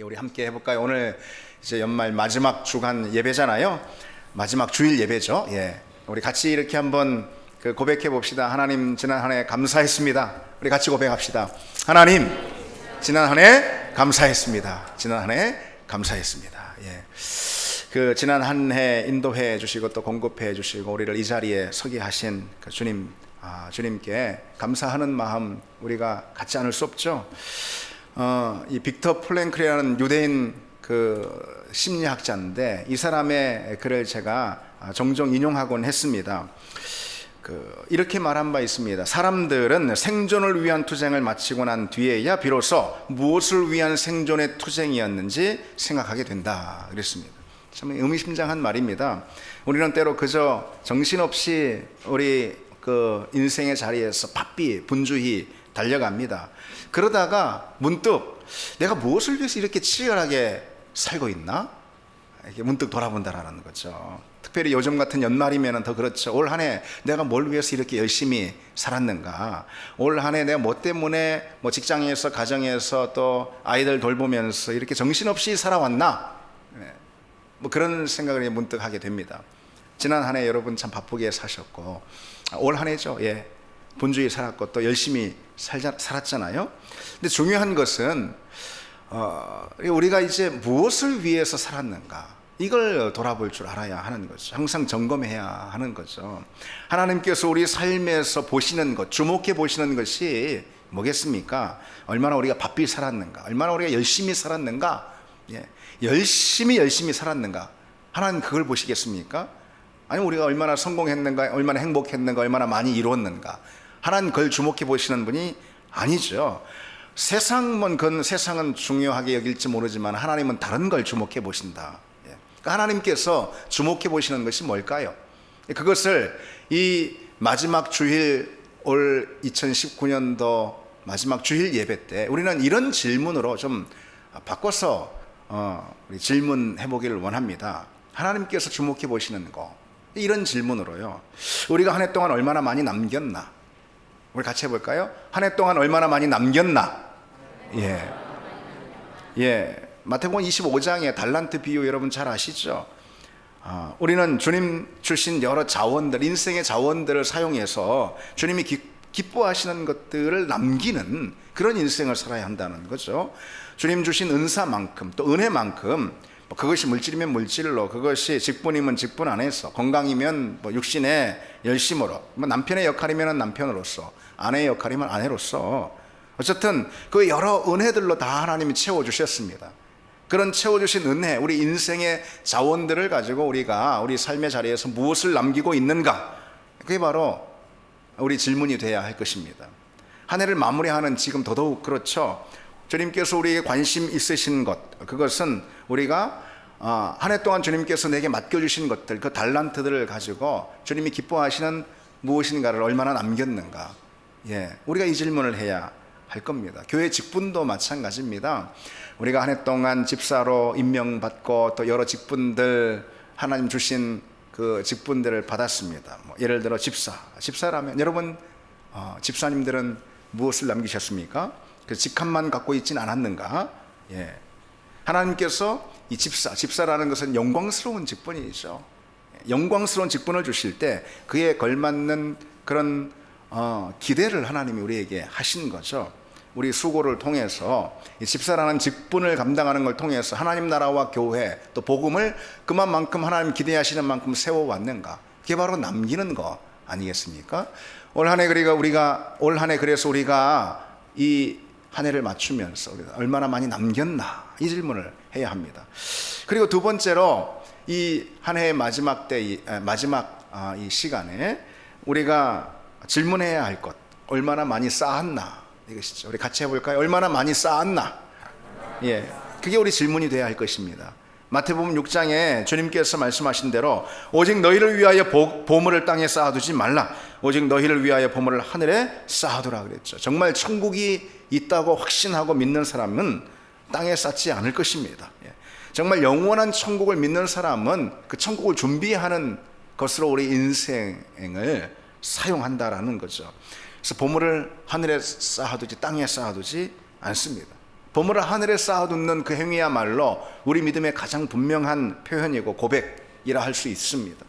우리 함께 해볼까요? 오늘 이제 연말 마지막 주간 예배잖아요. 마지막 주일 예배죠. 우리 같이 이렇게 한번 고백해 봅시다. 하나님, 지난 한 해 감사했습니다. 우리 같이 고백합시다. 하나님, 지난 한 해 감사했습니다. 지난 한 해 감사했습니다. 지난 한 해 인도해 주시고 또 공급해 주시고 우리를 이 자리에 서게 하신 주님, 주님께 감사하는 마음 우리가 갖지 않을 수 없죠. 이 빅터 플랭클이라는 유대인 심리학자인데 이 사람의 글을 제가 종종 인용하곤 했습니다. 이렇게 말한 바 있습니다. 사람들은 생존을 위한 투쟁을 마치고 난 뒤에야 비로소 무엇을 위한 생존의 투쟁이었는지 생각하게 된다 그랬습니다. 참 의미심장한 말입니다. 우리는 때로 그저 정신없이 우리 인생의 자리에서 바삐 분주히 달려갑니다. 그러다가 문득 내가 무엇을 위해서 이렇게 치열하게 살고 있나? 이렇게 문득 돌아본다라는 거죠. 특별히 요즘 같은 연말이면 더 그렇죠. 올 한 해 내가 뭘 위해서 이렇게 열심히 살았는가? 올 한 해 내가 뭐 때문에 직장에서 가정에서 또 아이들 돌보면서 이렇게 정신없이 살아왔나? 그런 생각을 문득 하게 됩니다. 지난 한 해 여러분 참 바쁘게 사셨고 올 한 해죠. 분주히 살았고 또 열심히 살았잖아요. 근데 중요한 것은 우리가 이제 무엇을 위해서 살았는가 이걸 돌아볼 줄 알아야 하는 거죠. 항상 점검해야 하는 거죠. 하나님께서 우리 삶에서 보시는 것, 주목해 보시는 것이 뭐겠습니까? 얼마나 우리가 바삐 살았는가, 얼마나 우리가 열심히 살았는가, 열심히 살았는가. 하나님 그걸 보시겠습니까? 아니면 우리가 얼마나 성공했는가, 얼마나 행복했는가, 얼마나 많이 이루었는가. 하나님 그걸 주목해 보시는 분이 아니죠. 세상은 중요하게 여길지 모르지만 하나님은 다른 걸 주목해 보신다. 그러니까 하나님께서 주목해 보시는 것이 뭘까요? 그것을 이 마지막 주일, 올 2019년도 마지막 주일 예배 때 우리는 이런 질문으로 좀 바꿔서 우리 질문해 보기를 원합니다. 하나님께서 주목해 보시는 거, 이런 질문으로요. 우리가 한 해 동안 얼마나 많이 남겼나? 우리 같이 해볼까요? 한 해 동안 얼마나 많이 남겼나? 마태복음 25장의 달란트 비유 여러분 잘 아시죠? 우리는 주님 주신 여러 자원들, 인생의 자원들을 사용해서 주님이 기뻐하시는 것들을 남기는 그런 인생을 살아야 한다는 거죠. 주님 주신 은사만큼 또 은혜만큼 그것이 물질이면 물질로, 그것이 직분이면 직분 안에서, 건강이면 육신의 열심으로, 남편의 역할이면 남편으로서, 아내의 역할이면 아내로서, 어쨌든 그 여러 은혜들로 다 하나님이 채워주셨습니다. 그런 채워주신 은혜, 우리 인생의 자원들을 가지고 우리가 우리 삶의 자리에서 무엇을 남기고 있는가, 그게 바로 우리 질문이 돼야 할 것입니다. 한 해를 마무리하는 지금 더더욱 그렇죠. 주님께서 우리에게 관심 있으신 것, 그것은 우리가 한 해 동안 주님께서 내게 맡겨주신 것들, 그 달란트들을 가지고 주님이 기뻐하시는 무엇인가를 얼마나 남겼는가. 우리가 이 질문을 해야 할 겁니다. 교회 직분도 마찬가지입니다. 우리가 한 해 동안 집사로 임명받고 또 여러 직분들, 하나님 주신 그 직분들을 받았습니다. 예를 들어 집사라면 여러분 집사님들은 무엇을 남기셨습니까? 그 직함만 갖고 있진 않았는가? 하나님께서 이 집사라는 것은 영광스러운 직분이죠. 영광스러운 직분을 주실 때 그에 걸맞는 그런 기대를 하나님이 우리에게 하신 거죠. 우리 수고를 통해서 이 집사라는 직분을 감당하는 걸 통해서 하나님 나라와 교회 또 복음을 그만큼 하나님 기대하시는 만큼 세워왔는가? 그게 바로 남기는 거 아니겠습니까? 올 한 해 그래서 우리가 이 한 해를 맞추면서 우리가 얼마나 많이 남겼나, 이 질문을 해야 합니다. 그리고 두 번째로 이 한 해의 마지막 이 시간에 우리가 질문해야 할 것, 얼마나 많이 쌓았나, 이것이죠. 우리 같이 해볼까요? 얼마나 많이 쌓았나? 그게 우리 질문이 돼야 할 것입니다. 마태복음 6장에 주님께서 말씀하신 대로 오직 너희를 위하여 보물을 땅에 쌓아두지 말라, 오직 너희를 위하여 보물을 하늘에 쌓아두라 그랬죠. 정말 천국이 있다고 확신하고 믿는 사람은 땅에 쌓지 않을 것입니다. 정말 영원한 천국을 믿는 사람은 그 천국을 준비하는 것으로 우리 인생을 사용한다라는 거죠. 그래서 보물을 하늘에 쌓아두지 땅에 쌓아두지 않습니다. 보물을 하늘에 쌓아두는 그 행위야말로 우리 믿음의 가장 분명한 표현이고 고백이라 할 수 있습니다.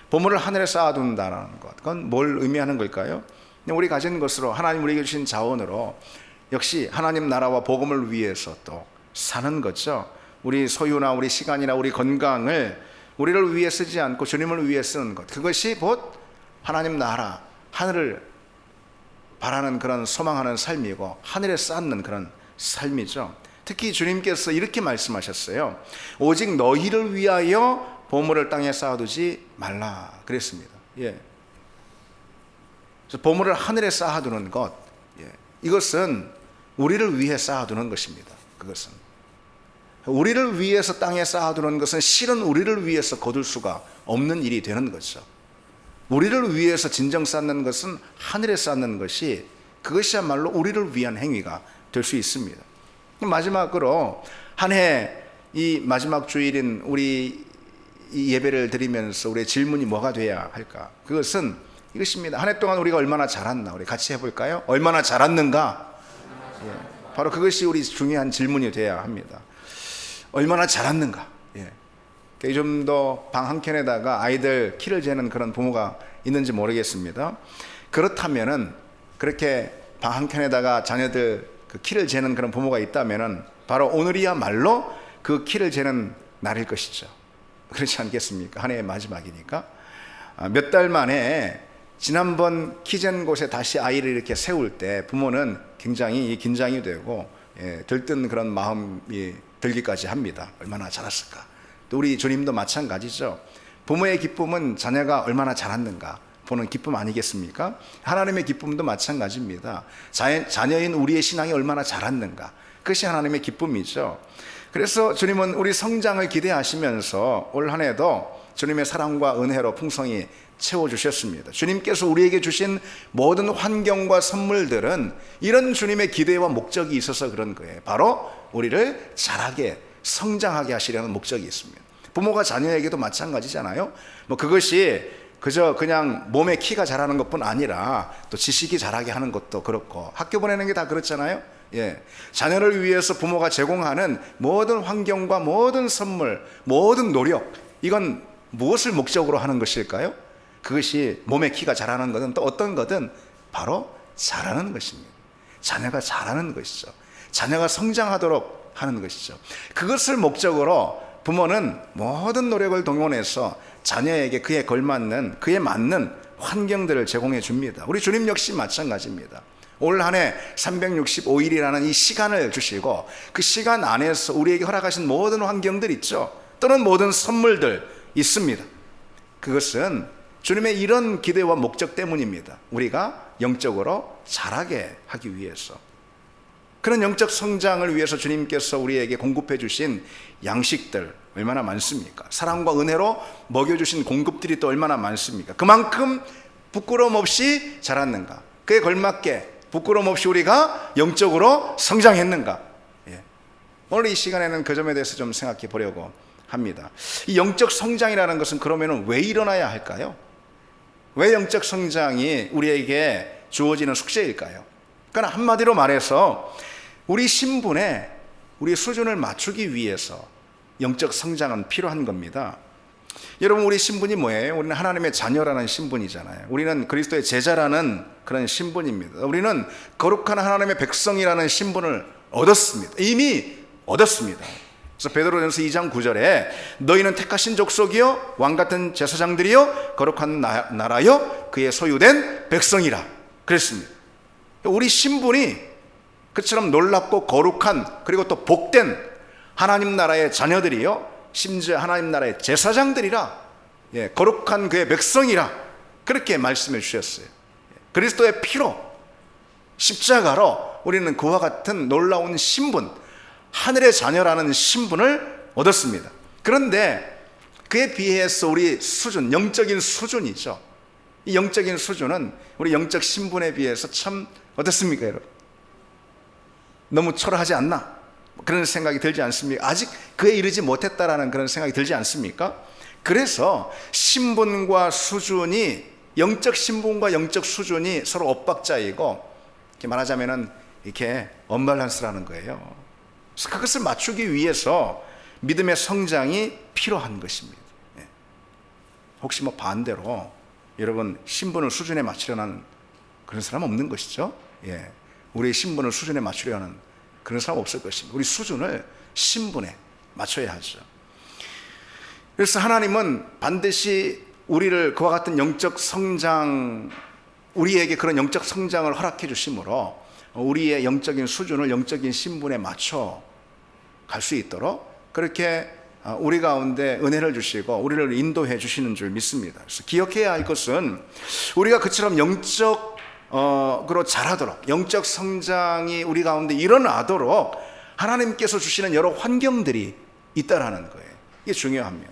보물을 하늘에 쌓아둔다는 것, 그건 뭘 의미하는 걸까요? 우리 가진 것으로, 하나님 우리에게 주신 자원으로 역시 하나님 나라와 복음을 위해서 또 사는 거죠. 우리 소유나 우리 시간이나 우리 건강을 우리를 위해 쓰지 않고 주님을 위해 쓰는 것, 그것이 곧 하나님 나라, 하늘을 바라는 그런 소망하는 삶이고 하늘에 쌓는 그런 삶이죠. 특히 주님께서 이렇게 말씀하셨어요. 오직 너희를 위하여 보물을 땅에 쌓아두지 말라 그랬습니다. 예. 그래서 보물을 하늘에 쌓아두는 것, 이것은 우리를 위해 쌓아두는 것입니다. 그것은 우리를 위해서 땅에 쌓아두는 것은 실은 우리를 위해서 거둘 수가 없는 일이 되는 거죠. 우리를 위해서 진정 쌓는 것은 하늘에 쌓는 것이, 그것이야말로 우리를 위한 행위가 될 수 있습니다. 마지막으로 한 해 이 마지막 주일인 우리 이 예배를 드리면서 우리의 질문이 뭐가 돼야 할까? 그것은 이것입니다. 한 해 동안 우리가 얼마나 자랐나? 우리 같이 해볼까요? 얼마나 자랐는가? 바로 그것이 우리 중요한 질문이 돼야 합니다. 얼마나 자랐는가? 요즘도 방 한켠에다가 아이들 키를 재는 그런 부모가 있는지 모르겠습니다. 그렇다면은, 그렇게 방 한켠에다가 자녀들 그 키를 재는 그런 부모가 있다면은 바로 오늘이야말로 그 키를 재는 날일 것이죠. 그렇지 않겠습니까? 한 해의 마지막이니까. 몇 달 만에 지난번 키 잰 곳에 다시 아이를 이렇게 세울 때 부모는 굉장히 긴장이 되고 들뜬 그런 마음이 들기까지 합니다. 얼마나 자랐을까? 또 우리 주님도 마찬가지죠. 부모의 기쁨은 자녀가 얼마나 자랐는가 보는 기쁨 아니겠습니까? 하나님의 기쁨도 마찬가지입니다. 자녀인 우리의 신앙이 얼마나 자랐는가, 그것이 하나님의 기쁨이죠. 그래서 주님은 우리 성장을 기대하시면서 올 한 해도 주님의 사랑과 은혜로 풍성히 채워주셨습니다. 주님께서 우리에게 주신 모든 환경과 선물들은 이런 주님의 기대와 목적이 있어서 그런 거예요. 바로 우리를 자라게, 성장하게 하시려는 목적이 있습니다. 부모가 자녀에게도 마찬가지잖아요. 그것이 그저 그냥 몸의 키가 자라는 것뿐 아니라 또 지식이 자라게 하는 것도 그렇고, 학교 보내는 게 다 그렇잖아요. 자녀를 위해서 부모가 제공하는 모든 환경과 모든 선물, 모든 노력, 이건 무엇을 목적으로 하는 것일까요? 그것이 몸의 키가 자라는 것은 또 어떤 것은 바로 자라는 것입니다. 자녀가 자라는 것이죠. 자녀가 성장하도록 하는 것이죠. 그것을 목적으로 부모는 모든 노력을 동원해서 자녀에게 그에 걸맞는, 그에 맞는 환경들을 제공해 줍니다. 우리 주님 역시 마찬가지입니다. 올 한 해 365일이라는 이 시간을 주시고 그 시간 안에서 우리에게 허락하신 모든 환경들 있죠. 또는 모든 선물들 있습니다. 그것은 주님의 이런 기대와 목적 때문입니다. 우리가 영적으로 자라게 하기 위해서, 그런 영적 성장을 위해서 주님께서 우리에게 공급해 주신 양식들 얼마나 많습니까? 사랑과 은혜로 먹여주신 공급들이 또 얼마나 많습니까? 그만큼 부끄러움 없이 자랐는가? 그에 걸맞게 부끄러움 없이 우리가 영적으로 성장했는가? 오늘 이 시간에는 그 점에 대해서 좀 생각해 보려고 합니다. 이 영적 성장이라는 것은 그러면 왜 일어나야 할까요? 왜 영적 성장이 우리에게 주어지는 숙제일까요? 그러니까 한마디로 말해서 우리 신분에, 우리 수준을 맞추기 위해서 영적 성장은 필요한 겁니다. 여러분, 우리 신분이 뭐예요? 우리는 하나님의 자녀라는 신분이잖아요. 우리는 그리스도의 제자라는 그런 신분입니다. 우리는 거룩한 하나님의 백성이라는 신분을 얻었습니다. 이미 얻었습니다. 그래서 베드로전서 2장 9절에 너희는 택하신 족속이요 왕같은 제사장들이요 거룩한 나라요 그의 소유된 백성이라 그랬습니다. 우리 신분이 그처럼 놀랍고 거룩한, 그리고 또 복된 하나님 나라의 자녀들이요, 심지어 하나님 나라의 제사장들이라, 거룩한 그의 백성이라, 그렇게 말씀해 주셨어요. 그리스도의 피로, 십자가로 우리는 그와 같은 놀라운 신분, 하늘의 자녀라는 신분을 얻었습니다. 그런데 그에 비해서 우리 수준, 영적인 수준이죠. 이 영적인 수준은 우리 영적 신분에 비해서 참 어떻습니까, 여러분? 너무 초라하지 않나? 그런 생각이 들지 않습니까? 아직 그에 이르지 못했다라는 그런 생각이 들지 않습니까? 그래서 신분과 수준이, 영적 신분과 영적 수준이 서로 엇박자이고, 이렇게 말하자면은 이렇게 언밸런스라는 거예요. 그것을 맞추기 위해서 믿음의 성장이 필요한 것입니다. 혹시 반대로 여러분 신분을 수준에 맞추려는 그런 사람 없는 것이죠. 우리의 신분을 수준에 맞추려는 그런 사람 없을 것입니다. 우리 수준을 신분에 맞춰야 하죠. 그래서 하나님은 반드시 우리를 그와 같은 영적 성장, 우리에게 그런 영적 성장을 허락해 주심으로 우리의 영적인 수준을 영적인 신분에 맞춰 갈 수 있도록 그렇게 우리 가운데 은혜를 주시고 우리를 인도해 주시는 줄 믿습니다. 그래서 기억해야 할 것은 우리가 그처럼 영적으로 자라도록, 영적 성장이 우리 가운데 일어나도록 하나님께서 주시는 여러 환경들이 있다라는 거예요. 이게 중요합니다.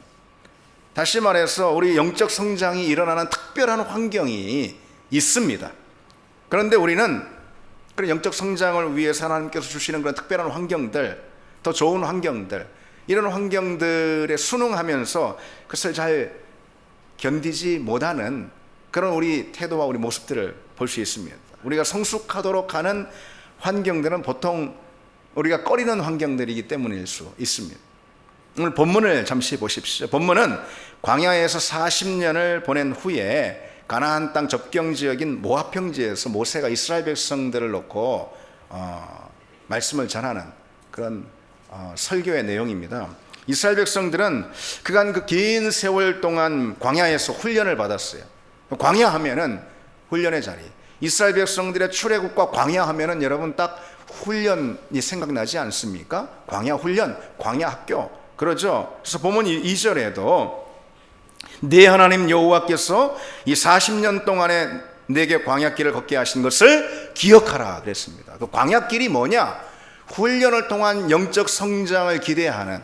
다시 말해서 우리 영적 성장이 일어나는 특별한 환경이 있습니다. 그런데 우리는 그런 영적 성장을 위해서 하나님께서 주시는 그런 특별한 환경들, 더 좋은 환경들, 이런 환경들에 순응하면서 그것을 잘 견디지 못하는 그런 우리 태도와 우리 모습들을 볼 수 있습니다. 우리가 성숙하도록 하는 환경들은 보통 우리가 꺼리는 환경들이기 때문일 수 있습니다. 오늘 본문을 잠시 보십시오. 본문은 광야에서 40년을 보낸 후에 가나안 땅 접경 지역인 모압 평지에서 모세가 이스라엘 백성들을 놓고 말씀을 전하는 그런 설교의 내용입니다. 이스라엘 백성들은 그간 그 긴 세월 동안 광야에서 훈련을 받았어요. 광야 하면은 훈련의 자리. 이스라엘 백성들의 출애굽과 광야 하면은 여러분 딱 훈련이 생각나지 않습니까? 광야 훈련, 광야 학교. 그러죠. 그래서 보면 2절에도 네 하나님 여호와께서 이 40년 동안에 내게 광야길을 걷게 하신 것을 기억하라 그랬습니다. 그 광야길이 뭐냐? 훈련을 통한 영적 성장을 기대하는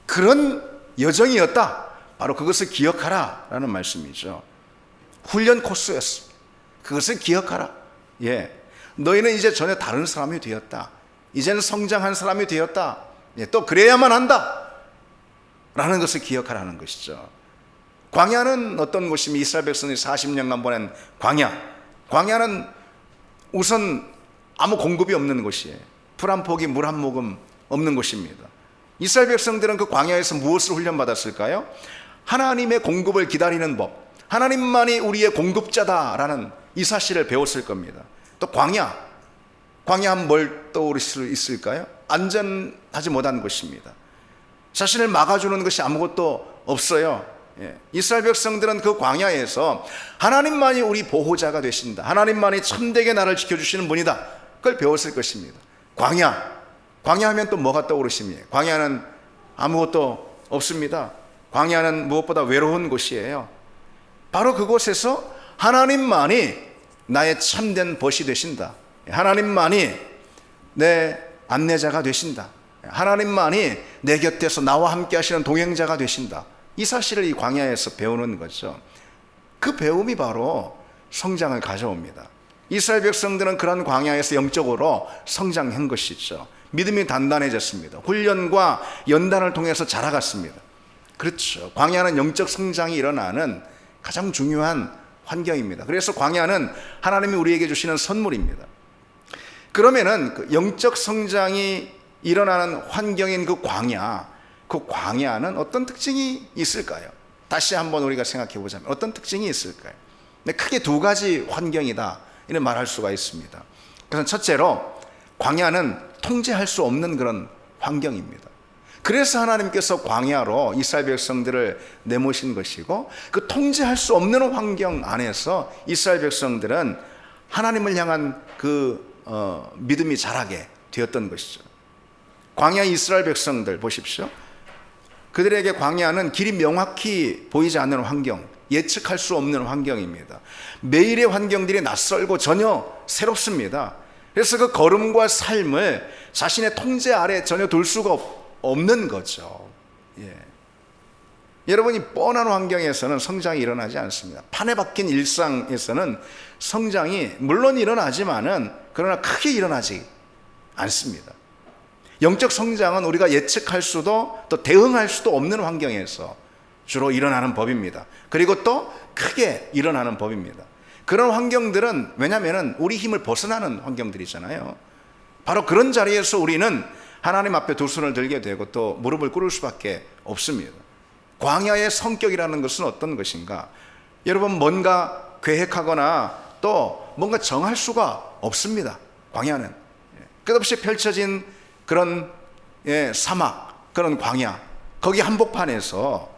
그런 여정이었다. 바로 그것을 기억하라 라는 말씀이죠. 훈련 코스였어. 그것을 기억하라. 너희는 이제 전혀 다른 사람이 되었다. 이제는 성장한 사람이 되었다. 또 그래야만 한다 라는 것을 기억하라는 것이죠. 광야는 어떤 곳이며 이스라엘 백성이 40년간 보낸 광야는 우선 아무 공급이 없는 곳이에요. 풀 한 포기, 물 한 모금 없는 곳입니다. 이스라엘 백성들은 그 광야에서 무엇을 훈련받았을까요? 하나님의 공급을 기다리는 법, 하나님만이 우리의 공급자다라는 이 사실을 배웠을 겁니다. 또 광야 하면 뭘 떠오를 수 있을까요? 안전하지 못한 곳입니다. 자신을 막아주는 것이 아무것도 없어요. 이스라엘 백성들은 그 광야에서 하나님만이 우리 보호자가 되신다, 하나님만이 참되게 나를 지켜주시는 분이다, 그걸 배웠을 것입니다. 광야 하면 또 뭐가 떠오르십니까? 광야는 아무것도 없습니다. 광야는 무엇보다 외로운 곳이에요. 바로 그곳에서 하나님만이 나의 참된 벗이 되신다, 하나님만이 내 안내자가 되신다, 하나님만이 내 곁에서 나와 함께 하시는 동행자가 되신다, 이 사실을 이 광야에서 배우는 거죠. 그 배움이 바로 성장을 가져옵니다. 이스라엘 백성들은 그런 광야에서 영적으로 성장한 것이죠. 믿음이 단단해졌습니다. 훈련과 연단을 통해서 자라갔습니다. 그렇죠. 광야는 영적 성장이 일어나는 가장 중요한 환경입니다. 그래서 광야는 하나님이 우리에게 주시는 선물입니다. 그러면은 그 영적 성장이 일어나는 환경인 그 광야는 어떤 특징이 있을까요? 다시 한번 우리가 생각해 보자면 어떤 특징이 있을까요? 크게 두 가지 환경이다 이렇게 말할 수가 있습니다. 그래서 첫째로 광야는 통제할 수 없는 그런 환경입니다. 그래서 하나님께서 광야로 이스라엘 백성들을 내모신 것이고, 그 통제할 수 없는 환경 안에서 이스라엘 백성들은 하나님을 향한 그 믿음이 자라게 되었던 것이죠. 광야 이스라엘 백성들 보십시오. 그들에게 광야는 길이 명확히 보이지 않는 환경, 예측할 수 없는 환경입니다. 매일의 환경들이 낯설고 전혀 새롭습니다. 그래서 그 걸음과 삶을 자신의 통제 아래 전혀 둘 수가 없는 거죠. 여러분이 뻔한 환경에서는 성장이 일어나지 않습니다. 판에 박힌 일상에서는 성장이 물론 일어나지만은 그러나 크게 일어나지 않습니다. 영적 성장은 우리가 예측할 수도 또 대응할 수도 없는 환경에서 주로 일어나는 법입니다. 그리고 또 크게 일어나는 법입니다. 그런 환경들은 왜냐하면 우리 힘을 벗어나는 환경들이잖아요. 바로 그런 자리에서 우리는 하나님 앞에 두 손을 들게 되고 또 무릎을 꿇을 수밖에 없습니다. 광야의 성격이라는 것은 어떤 것인가? 여러분, 뭔가 계획하거나 또 뭔가 정할 수가 없습니다. 광야는 끝없이 펼쳐진 그런 사막, 그런 광야, 거기 한복판에서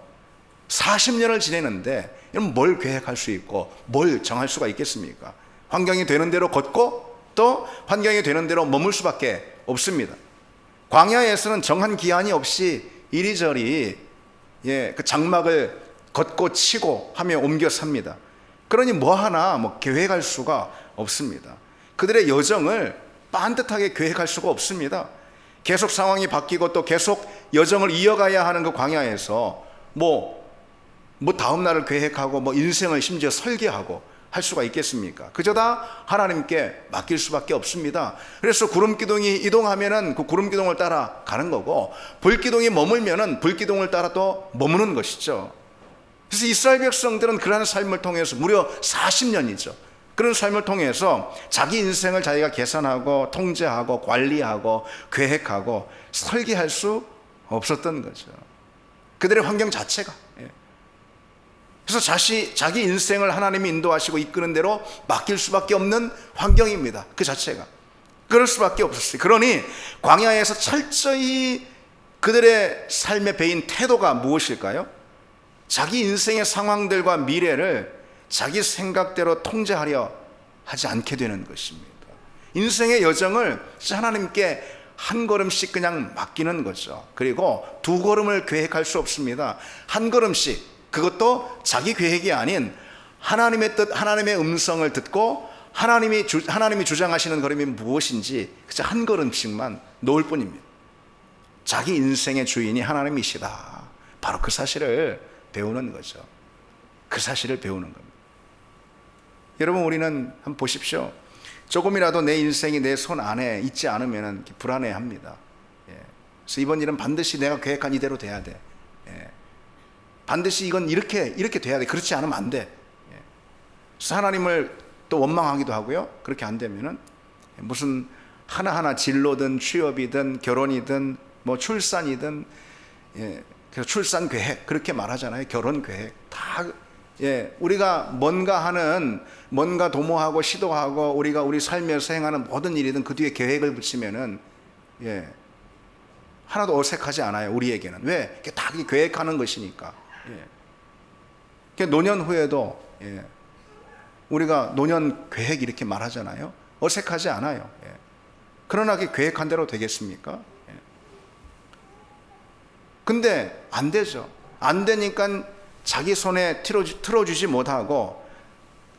40년을 지내는데 뭘 계획할 수 있고 뭘 정할 수가 있겠습니까? 환경이 되는 대로 걷고 또 환경이 되는 대로 머물 수밖에 없습니다. 광야에서는 정한 기한이 없이 이리저리 그 장막을 걷고 치고 하며 옮겨 삽니다. 그러니 뭐 하나 계획할 수가 없습니다. 그들의 여정을 반듯하게 계획할 수가 없습니다. 계속 상황이 바뀌고 또 계속 여정을 이어가야 하는 그 광야에서 다음 날을 계획하고 인생을 심지어 설계하고 할 수가 있겠습니까? 그저 다 하나님께 맡길 수밖에 없습니다. 그래서 구름기둥이 이동하면은 그 구름기둥을 따라 가는 거고, 불기둥이 머물면은 불기둥을 따라 또 머무는 것이죠. 그래서 이스라엘 백성들은 그러한 삶을 통해서 무려 40년이죠. 그런 삶을 통해서 자기 인생을 자기가 계산하고 통제하고 관리하고 계획하고 설계할 수 없었던 거죠. 그들의 환경 자체가. 그래서 자기 인생을 하나님이 인도하시고 이끄는 대로 맡길 수밖에 없는 환경입니다. 그 자체가. 그럴 수밖에 없었어요. 그러니 광야에서 철저히 그들의 삶의 배인 태도가 무엇일까요? 자기 인생의 상황들과 미래를 자기 생각대로 통제하려 하지 않게 되는 것입니다. 인생의 여정을 하나님께 한 걸음씩 그냥 맡기는 거죠. 그리고 두 걸음을 계획할 수 없습니다. 한 걸음씩, 그것도 자기 계획이 아닌 하나님의 뜻, 하나님의 음성을 듣고 하나님이 주장하시는 걸음이 무엇인지 그저 한 걸음씩만 놓을 뿐입니다. 자기 인생의 주인이 하나님이시다. 바로 그 사실을 배우는 거죠. 그 사실을 배우는 겁니다. 여러분, 우리는 한번 보십시오. 조금이라도 내 인생이 내 손 안에 있지 않으면 불안해합니다. 그래서 이번 일은 반드시 내가 계획한 이대로 돼야 돼. 반드시 이건 이렇게 돼야 돼. 그렇지 않으면 안 돼. 그래서 하나님을 또 원망하기도 하고요. 그렇게 안 되면은 무슨 하나하나 진로든 취업이든 결혼이든 출산이든, 그래서 출산 계획 그렇게 말하잖아요. 결혼 계획 다, 우리가 뭔가 도모하고 시도하고 우리가 우리 삶에서 행하는 모든 일이든 그 뒤에 계획을 붙이면은 하나도 어색하지 않아요. 우리에게는. 왜? 다 계획하는 것이니까. 노년 후에도 우리가 노년 계획 이렇게 말하잖아요. 어색하지 않아요. 그러나 그게 계획한 대로 되겠습니까? 근데 안 되죠. 안 되니까 자기 손에 틀어주지 못하고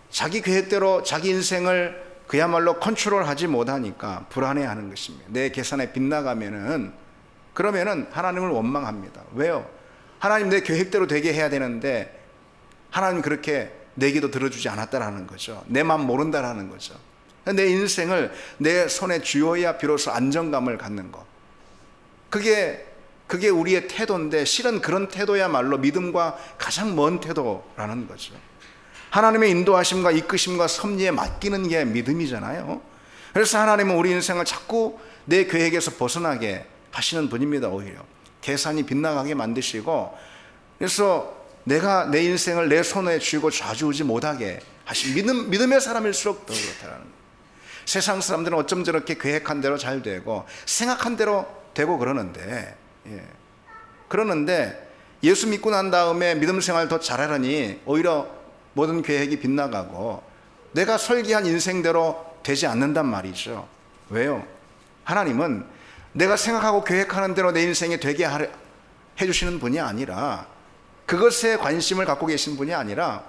자기 계획대로 자기 인생을 그야말로 컨트롤하지 못하니까 불안해하는 것입니다. 내 계산에 빗나가면은, 그러면은 하나님을 원망합니다. 왜요? 하나님 내 계획대로 되게 해야 되는데 하나님 그렇게 내 기도 들어주지 않았다라는 거죠. 내 마음 모른다라는 거죠. 내 인생을 내 손에 쥐어야 비로소 안정감을 갖는 것. 그게 우리의 태도인데 실은 그런 태도야말로 믿음과 가장 먼 태도라는 거죠. 하나님의 인도하심과 이끄심과 섭리에 맡기는 게 믿음이잖아요. 그래서 하나님은 우리 인생을 자꾸 내 계획에서 벗어나게 하시는 분입니다. 오히려 계산이 빗나가게 만드시고, 그래서 내가 내 인생을 내 손에 쥐고 좌지우지 못하게 하신 믿음의 사람일수록 더 그렇다는 거예요. 세상 사람들은 어쩜 저렇게 계획한 대로 잘 되고 생각한 대로 되고 그러는데 예수 믿고 난 다음에 믿음 생활 더 잘하려니 오히려 모든 계획이 빗나가고 내가 설계한 인생대로 되지 않는단 말이죠. 왜요? 하나님은 내가 생각하고 계획하는 대로 내 인생이 되게 해주시는 분이 아니라, 그것에 관심을 갖고 계신 분이 아니라,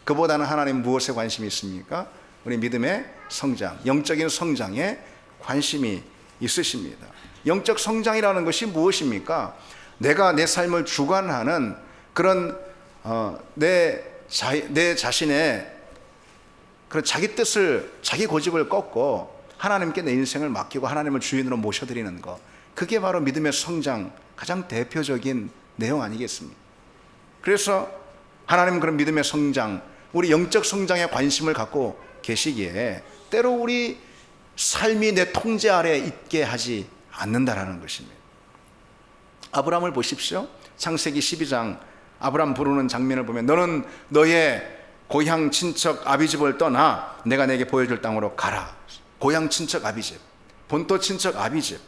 그보다는 하나님 무엇에 관심이 있습니까? 우리 믿음의 성장, 영적인 성장에 관심이 있으십니다. 영적 성장이라는 것이 무엇입니까? 내가 내 삶을 주관하는 그런 내 자신의 그런 자기 뜻을, 자기 고집을 꺾고 하나님께 내 인생을 맡기고 하나님을 주인으로 모셔드리는 것, 그게 바로 믿음의 성장 가장 대표적인 내용 아니겠습니까? 그래서 하나님은 그런 믿음의 성장, 우리 영적 성장에 관심을 갖고 계시기에 때로 우리 삶이 내 통제 아래 있게 하지 않는다라는 것입니다. 아브라함을 보십시오. 창세기 12장 아브라함 부르는 장면을 보면 너는 너의 고향 친척 아비집을 떠나 내가 내게 보여줄 땅으로 가라. 고향 친척 아비집, 본토 친척 아비집.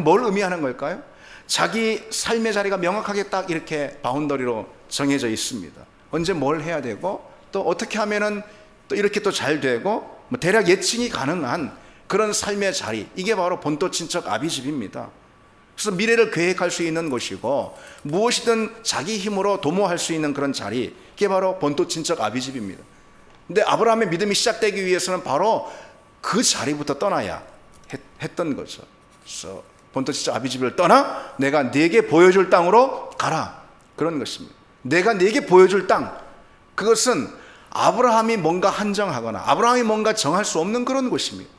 뭘 의미하는 걸까요? 자기 삶의 자리가 명확하게 딱 이렇게 바운더리로 정해져 있습니다. 언제 뭘 해야 되고 또 어떻게 하면은 또 이렇게 또 잘 되고 뭐 대략 예측이 가능한 그런 삶의 자리, 이게 바로 본토 친척 아비집입니다. 그래서 미래를 계획할 수 있는 곳이고 무엇이든 자기 힘으로 도모할 수 있는 그런 자리, 이게 바로 본토 친척 아비집입니다. 근데 아브라함의 믿음이 시작되기 위해서는 바로 그 자리부터 떠나야 했던 거죠. 그래서 본토 친척 아비집을 떠나 내가 네게 보여줄 땅으로 가라, 그런 것입니다. 내가 네게 보여줄 땅, 그것은 아브라함이 뭔가 한정하거나 아브라함이 뭔가 정할 수 없는 그런 곳입니다.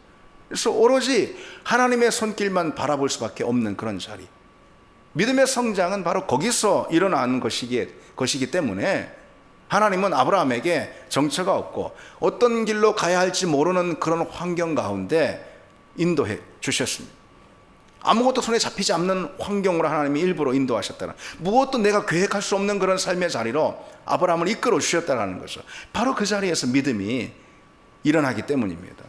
그래서 오로지 하나님의 손길만 바라볼 수밖에 없는 그런 자리, 믿음의 성장은 바로 거기서 일어나는 것이기 때문에 하나님은 아브라함에게 정처가 없고 어떤 길로 가야 할지 모르는 그런 환경 가운데 인도해 주셨습니다. 아무것도 손에 잡히지 않는 환경으로 하나님이 일부러 인도하셨다는, 무엇도 내가 계획할 수 없는 그런 삶의 자리로 아브라함을 이끌어 주셨다는 거죠. 바로 그 자리에서 믿음이 일어나기 때문입니다.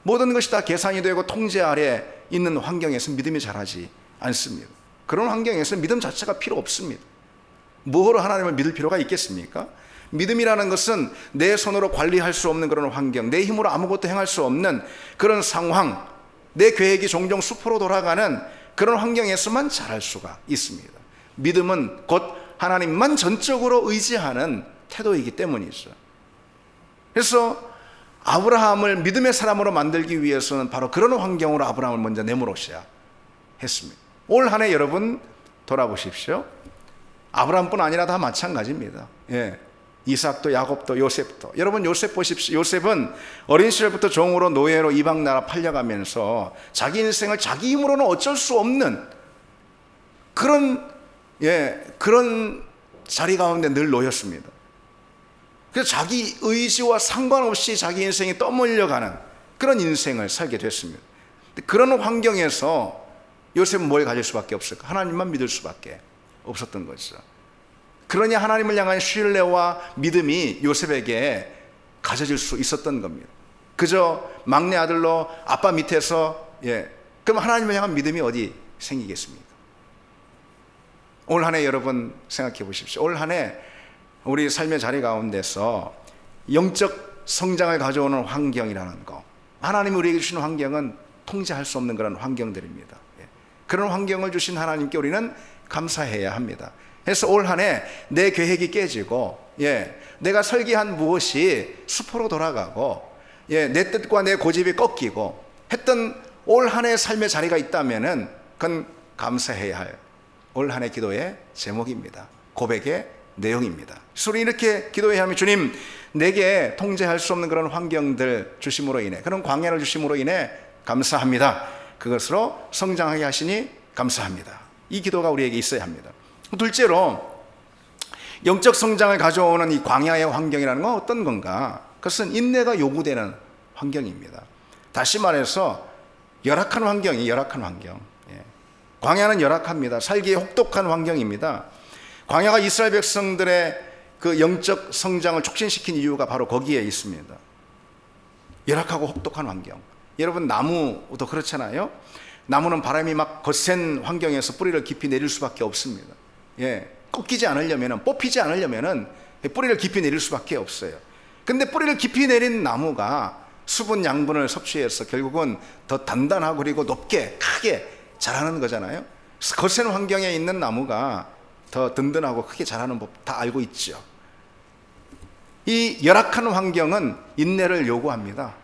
모든 것이 다 계산이 되고 통제 아래 있는 환경에서 믿음이 자라지 않습니다. 그런 환경에서 믿음 자체가 필요 없습니다. 뭐로 하나님을 믿을 필요가 있겠습니까? 믿음이라는 것은 내 손으로 관리할 수 없는 그런 환경, 내 힘으로 아무것도 행할 수 없는 그런 상황, 내 계획이 종종 수포로 돌아가는 그런 환경에서만 자랄 수가 있습니다. 믿음은 곧 하나님만 전적으로 의지하는 태도이기 때문이죠. 그래서 아브라함을 믿음의 사람으로 만들기 위해서는 바로 그런 환경으로 아브라함을 먼저 내몰으셔야 했습니다. 올 한 해 여러분 돌아보십시오. 아브라함뿐 아니라 다 마찬가지입니다. 이삭도 야곱도 요셉도. 여러분 요셉 보십시오. 요셉은 어린 시절부터 종으로 노예로 이방 나라 팔려가면서 자기 인생을 자기 힘으로는 어쩔 수 없는 그런 자리 가운데 늘 놓였습니다. 그래서 자기 의지와 상관없이 자기 인생이 떠밀려가는 그런 인생을 살게 됐습니다. 그런 환경에서 요셉은 뭘 가질 수밖에 없을까? 하나님만 믿을 수밖에 없었던 거죠. 그러니 하나님을 향한 신뢰와 믿음이 요셉에게 가져질 수 있었던 겁니다. 그저 막내 아들로 아빠 밑에서 그럼 하나님을 향한 믿음이 어디 생기겠습니까? 올 한 해 여러분 생각해 보십시오. 올 한 해 우리 삶의 자리 가운데서 영적 성장을 가져오는 환경이라는 거, 하나님이 우리에게 주신 환경은 통제할 수 없는 그런 환경들입니다. 그런 환경을 주신 하나님께 우리는 감사해야 합니다. 그래서 올 한 해 내 계획이 깨지고 내가 설계한 무엇이 수포로 돌아가고 내 뜻과 내 고집이 꺾이고 했던 올 한 해 삶의 자리가 있다면은 그건 감사해야 할 올 한 해 기도의 제목입니다. 고백의 내용입니다. 그래서 우리 이렇게 기도해야 하면, 주님 내게 통제할 수 없는 그런 환경들 주심으로 인해, 그런 광야를 주심으로 인해 감사합니다. 그것으로 성장하게 하시니 감사합니다. 이 기도가 우리에게 있어야 합니다. 둘째로 영적 성장을 가져오는 이 광야의 환경이라는 건 어떤 건가? 그것은 인내가 요구되는 환경입니다. 다시 말해서 열악한 환경이 열악한 환경. 광야는 열악합니다. 살기에 혹독한 환경입니다. 광야가 이스라엘 백성들의 그 영적 성장을 촉진시킨 이유가 바로 거기에 있습니다. 열악하고 혹독한 환경. 여러분 나무도 그렇잖아요. 나무는 바람이 막 거센 환경에서 뿌리를 깊이 내릴 수밖에 없습니다. 꺾이지 않으려면, 뽑히지 않으려면 뿌리를 깊이 내릴 수밖에 없어요. 근데 뿌리를 깊이 내린 나무가 수분 양분을 섭취해서 결국은 더 단단하고 그리고 높게 크게 자라는 거잖아요. 거센 환경에 있는 나무가 더 든든하고 크게 자라는 법 다 알고 있죠. 이 열악한 환경은 인내를 요구합니다.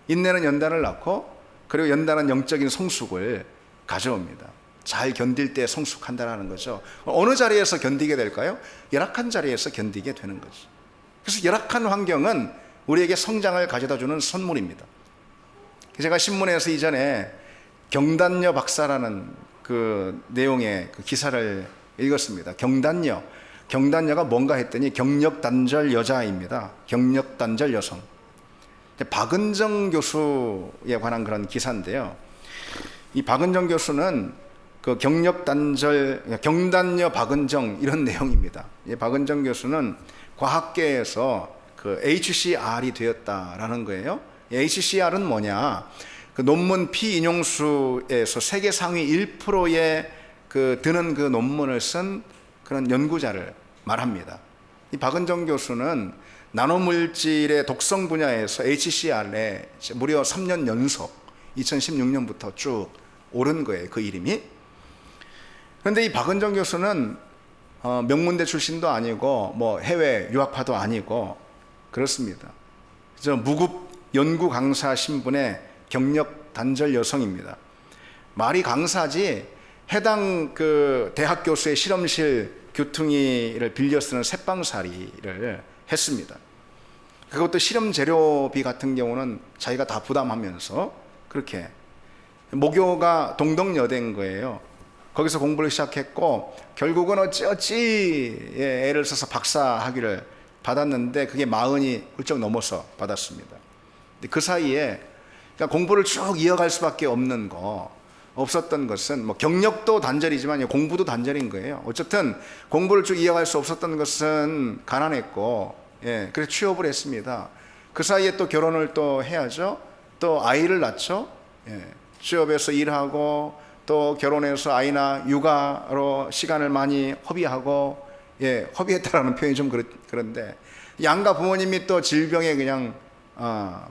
인내는 연단을 낳고, 그리고 연단은 영적인 성숙을 가져옵니다. 잘 견딜 때 성숙한다는 거죠. 어느 자리에서 견디게 될까요? 열악한 자리에서 견디게 되는 거죠. 그래서 열악한 환경은 우리에게 성장을 가져다주는 선물입니다. 제가 신문에서 이전에 경단녀 박사라는 그 내용의 그 기사를 읽었습니다. 경단녀가 뭔가 했더니 경력단절 여자입니다. 경력단절 여성. 박은정 교수에 관한 그런 기사인데요. 이 박은정 교수는 그 경력 단절, 경단녀 박은정 이런 내용입니다. 이 박은정 교수는 과학계에서 그 HCR이 되었다라는 거예요. HCR은 뭐냐? 그 논문 피인용수에서 세계 상위 1%에 그 드는 그 논문을 쓴 그런 연구자를 말합니다. 이 박은정 교수는 나노물질의 독성 분야에서 HCR에 무려 3년 연속 2016년부터 쭉 오른 거예요. 그 이름이. 그런데 이 박은정 교수는 명문대 출신도 아니고 뭐 해외 유학파도 아니고 그렇습니다. 그래서 무급 연구 강사 신분의 경력 단절 여성입니다. 말이 강사지 해당 그 대학 교수의 실험실 교퉁이를 빌려 쓰는 새빵살이를 했습니다. 그것도 실험 재료비 같은 경우는 자기가 다 부담하면서 그렇게 모교가 동덕여대인 거예요. 거기서 공부를 시작했고 결국은 어찌어찌 애를 써서 박사 학위를 받았는데 그게 40이 훌쩍 넘어서 받았습니다. 근데 그 사이에 그러니까 공부를 쭉 이어갈 수밖에 없었던 것은 뭐 경력도 단절이지만 공부도 단절인 거예요. 어쨌든 공부를 쭉 이어갈 수 없었던 것은 가난했고, 그래서 취업을 했습니다. 그 사이에 또 결혼을 또 해야죠. 또 아이를 낳죠. 취업해서 일하고 또 결혼해서 아이나 육아로 시간을 많이 허비하고, 허비했다라는 표현이 좀 그런데 양가 부모님이 또 질병에 그냥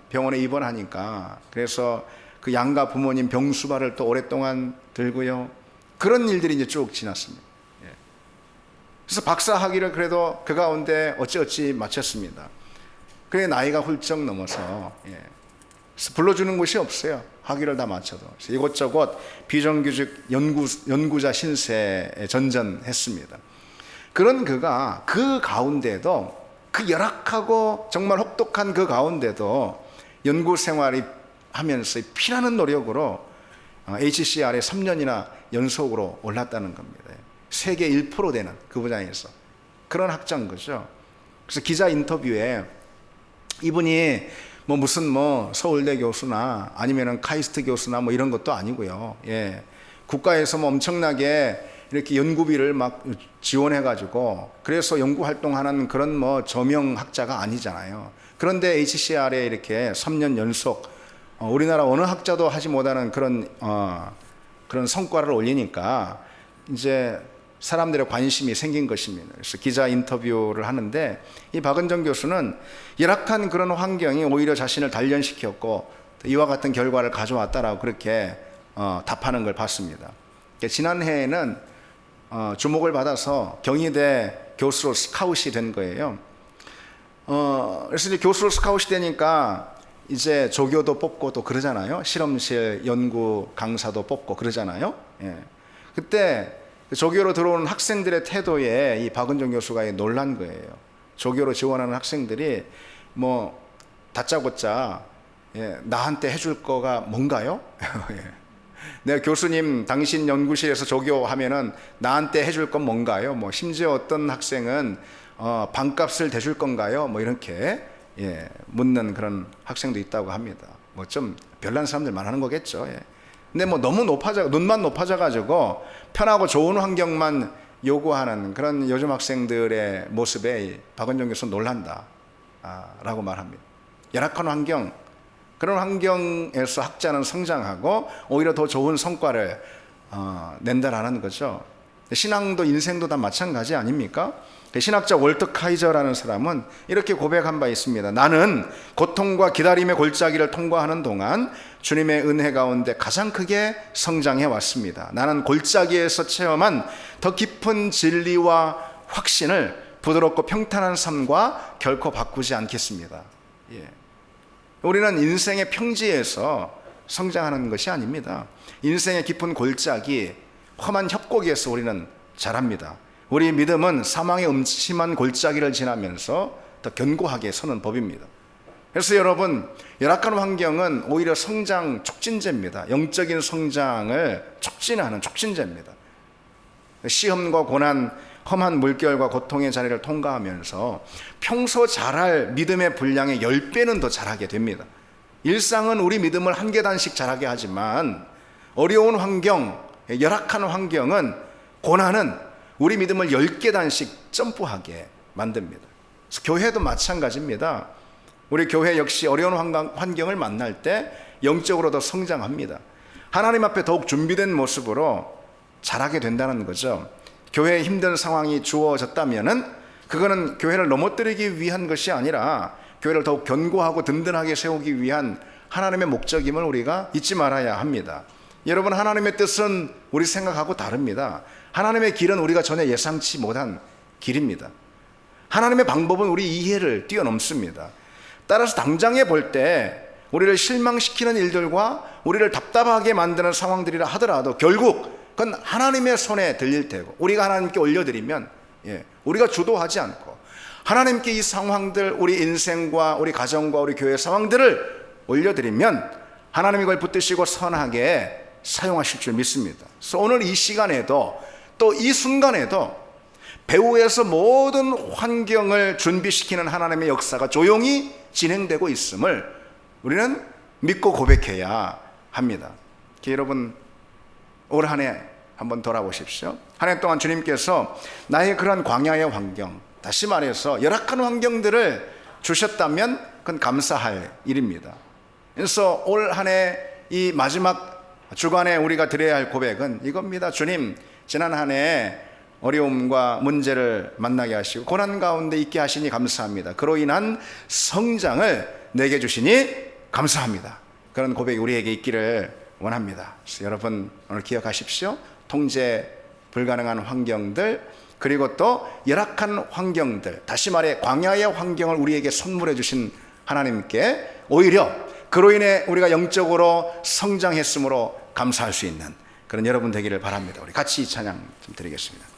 병원에 입원하니까 그래서 그 양가 부모님 병수발을 또 오랫동안 들고요. 그런 일들이 이제 쭉 지났습니다. 그래서 박사 학위를 그래도 그 가운데 어찌어찌 마쳤습니다. 그래 나이가 훌쩍 넘어서 그래서 불러주는 곳이 없어요. 학위를 다 마쳐도. 그래서 이곳저곳 비정규직 연구자 신세에 전전했습니다. 그런 그가 그 가운데도 그 열악하고 정말 혹독한 그 가운데도 연구 생활이 하면서 피나는 노력으로 HCR에 3년이나 연속으로 올랐다는 겁니다. 세계 1% 되는 그 분야에서 그런 학자인 거죠. 그래서 기자 인터뷰에 이분이 뭐 무슨 뭐 서울대 교수나 아니면은 카이스트 교수나 뭐 이런 것도 아니고요. 국가에서 뭐 엄청나게 이렇게 연구비를 막 지원해가지고 그래서 연구 활동하는 그런 뭐 저명 학자가 아니잖아요. 그런데 HCR에 이렇게 3년 연속 우리나라 어느 학자도 하지 못하는 그런 성과를 올리니까 이제 사람들의 관심이 생긴 것입니다. 그래서 기자 인터뷰를 하는데 이 박은정 교수는 열악한 그런 환경이 오히려 자신을 단련시켰고 이와 같은 결과를 가져왔다라고 그렇게 답하는 걸 봤습니다. 지난해에는 주목을 받아서 경희대 교수로 스카웃이 된 거예요. 그래서 이제 교수로 스카웃이 되니까 이제 조교도 뽑고 또 그러잖아요. 실험실 연구 강사도 뽑고 그러잖아요. 그때 조교로 들어오는 학생들의 태도에 이 박은정 교수가 놀란 거예요. 조교로 지원하는 학생들이 뭐 다짜고짜 나한테 해줄 거가 뭔가요? 내가 교수님 당신 연구실에서 조교하면은 나한테 해줄 건 뭔가요? 뭐 심지어 어떤 학생은 반값을 대줄 건가요? 뭐 이렇게 묻는 그런 학생도 있다고 합니다. 뭐 좀 별난 사람들 말하는 거겠죠. 근데 뭐 너무 눈만 높아져 가지고 편하고 좋은 환경만 요구하는 그런 요즘 학생들의 모습에 박은정 교수는 놀란다 라고 말합니다. 열악한 환경, 그런 환경에서 학자는 성장하고 오히려 더 좋은 성과를 낸다라는 거죠. 신앙도 인생도 다 마찬가지 아닙니까? 신학자 월터 카이저라는 사람은 이렇게 고백한 바 있습니다. 나는 고통과 기다림의 골짜기를 통과하는 동안 주님의 은혜 가운데 가장 크게 성장해 왔습니다. 나는 골짜기에서 체험한 더 깊은 진리와 확신을 부드럽고 평탄한 삶과 결코 바꾸지 않겠습니다. 우리는 인생의 평지에서 성장하는 것이 아닙니다. 인생의 깊은 골짜기, 험한 협곡에서 우리는 자랍니다. 우리 믿음은 사망의 음침한 골짜기를 지나면서 더 견고하게 서는 법입니다. 그래서 여러분, 열악한 환경은 오히려 성장 촉진제입니다. 영적인 성장을 촉진하는 촉진제입니다. 시험과 고난, 험한 물결과 고통의 자리를 통과하면서 평소 자랄 믿음의 분량의 10배는 더 자라게 됩니다. 일상은 우리 믿음을 한 계단씩 자라게 하지만 어려운 환경, 열악한 환경은, 고난은 우리 믿음을 10계단씩 점프하게 만듭니다. 그래서 교회도 마찬가지입니다. 우리 교회 역시 어려운 환경을 만날 때 영적으로도 성장합니다. 하나님 앞에 더욱 준비된 모습으로 자라게 된다는 거죠. 교회에 힘든 상황이 주어졌다면은 그거는 교회를 넘어뜨리기 위한 것이 아니라 교회를 더욱 견고하고 든든하게 세우기 위한 하나님의 목적임을 우리가 잊지 말아야 합니다. 여러분, 하나님의 뜻은 우리 생각하고 다릅니다. 하나님의 길은 우리가 전혀 예상치 못한 길입니다. 하나님의 방법은 우리 이해를 뛰어넘습니다. 따라서 당장에 볼 때 우리를 실망시키는 일들과 우리를 답답하게 만드는 상황들이라 하더라도 결국 그건 하나님의 손에 들릴 테고, 우리가 하나님께 올려드리면, 우리가 주도하지 않고 하나님께 이 상황들, 우리 인생과 우리 가정과 우리 교회 상황들을 올려드리면 하나님이 그걸 붙드시고 선하게 사용하실 줄 믿습니다. 그래서 오늘 이 시간에도, 또 이 순간에도 배후에서 모든 환경을 준비시키는 하나님의 역사가 조용히 진행되고 있음을 우리는 믿고 고백해야 합니다. 여러분, 올 한 해 한번 돌아보십시오. 한 해 동안 주님께서 나의 그런 광야의 환경, 다시 말해서 열악한 환경들을 주셨다면 그건 감사할 일입니다. 그래서 올 한 해 이 마지막 주간에 우리가 드려야 할 고백은 이겁니다. 주님, 지난 한 해 어려움과 문제를 만나게 하시고 고난 가운데 있게 하시니 감사합니다. 그로 인한 성장을 내게 주시니 감사합니다. 그런 고백이 우리에게 있기를 원합니다. 그래서 여러분, 오늘 기억하십시오. 통제 불가능한 환경들, 그리고 또 열악한 환경들, 다시 말해 광야의 환경을 우리에게 선물해 주신 하나님께 오히려 그로 인해 우리가 영적으로 성장했으므로 감사할 수 있는 그런 여러분 되기를 바랍니다. 우리 같이 이 찬양 좀 드리겠습니다.